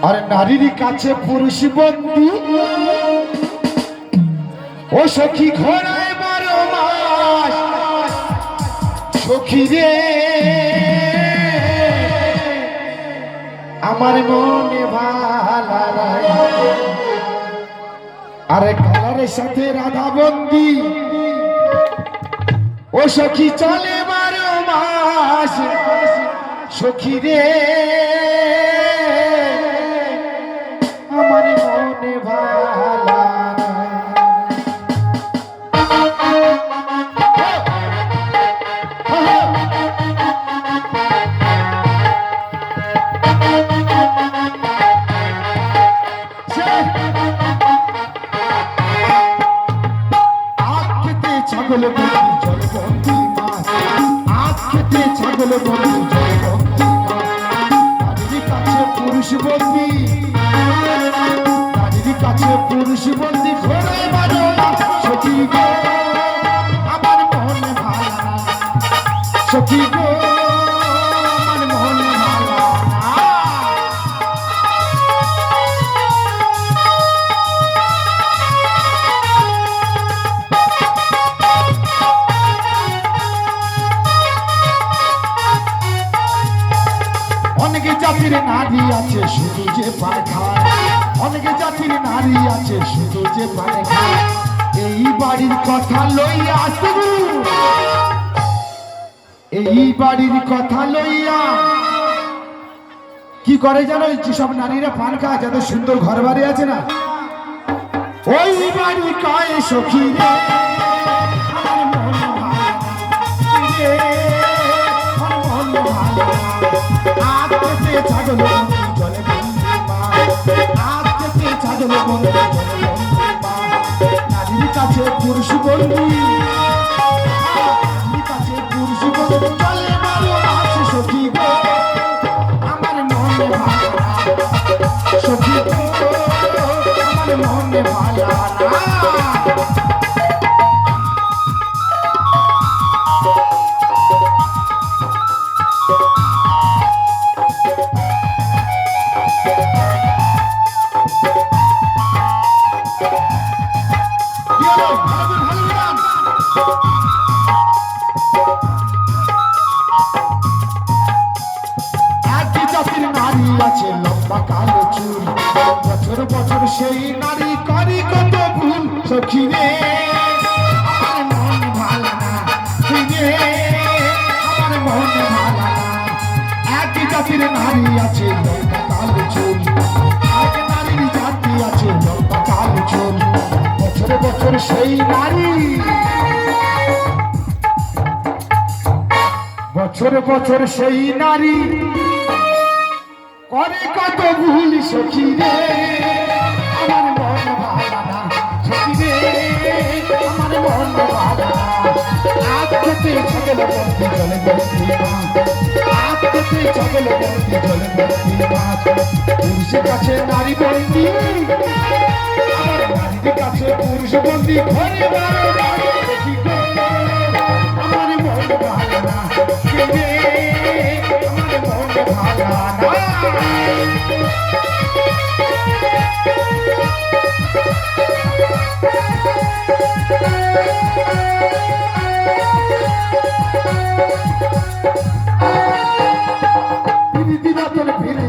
আর নারীর কাছে পুরুষ বন্দী ও সখী ঘোড়ায় 12 মাস সখী রে আমার মনে ভালা আরে কালারের সাথে রাধা বন্দী ও সখী চলে 12 মাস সখী রে আমার মনে ভালা ছাগল বন্ধু জলবন্দী মাছ আখ খেতে ছাগল বন্ধু জলবন্দী নারীর কাছে পুরুষ বন্দী নারীর কাছে পুরুষ বন্দী ঘোড়ায় 12 মাস সখী গো আমার মনে ভালা সখী গো আমার মনে ভালা অনেকে জাতির নারী আছে শুধু যে পান খায় অনেকে জাতির নারী আছে শুধু যে পান খায় এই বাড়ির কথা লইয়া আসবু এই বাড়ির কথা লইয়া কি করে জানো যেসব নারীরা পান খায় যাদের সুন্দর ঘর বাড়ি আছে না ওই বাড়ি কয় সখী রে আমার মন ভালো আমার মন ভালো আজকে ছাগল বন্ধু জলে বন্ধু আজকে ছাগল বন্ধু জলে বন্ধু নারীর কাছে পুরুষ বন্ধু নারীর কাছে পুরুষ বন্ধু চলে 12 মাস সখী গো আমার মনে ভালো সখী গো আমার মনে ভালো আছে লম্বা কালো চুল বছর বছর সেই নারী করি কত ভুল সখী রে আমার মন ভালো না রে আমার মন ভালো না একই জাতির নারী আছে লম্বা কালো চুল এক নারীর জাতি আছে লম্বা কালো চুল বছর বছর সেই নারী বছর বছর সেই নারী করে কত ভুল সখী রে আমার মন ভালো না সখী রে আমার মন ভালো না আখ খেতে ছাগল বন্ধু জলে বন্ধু আখ খেতে ছাগল বন্ধু জলে বন্ধু পুরুষের কাছে নারী বন্দী আমার নারীর কাছে পুরুষ বন্দী ঘরে 12 মাস সখী গো আমার মন ভালো না রে আমার মন ভালো না দিদি দিনা তোর ফিরে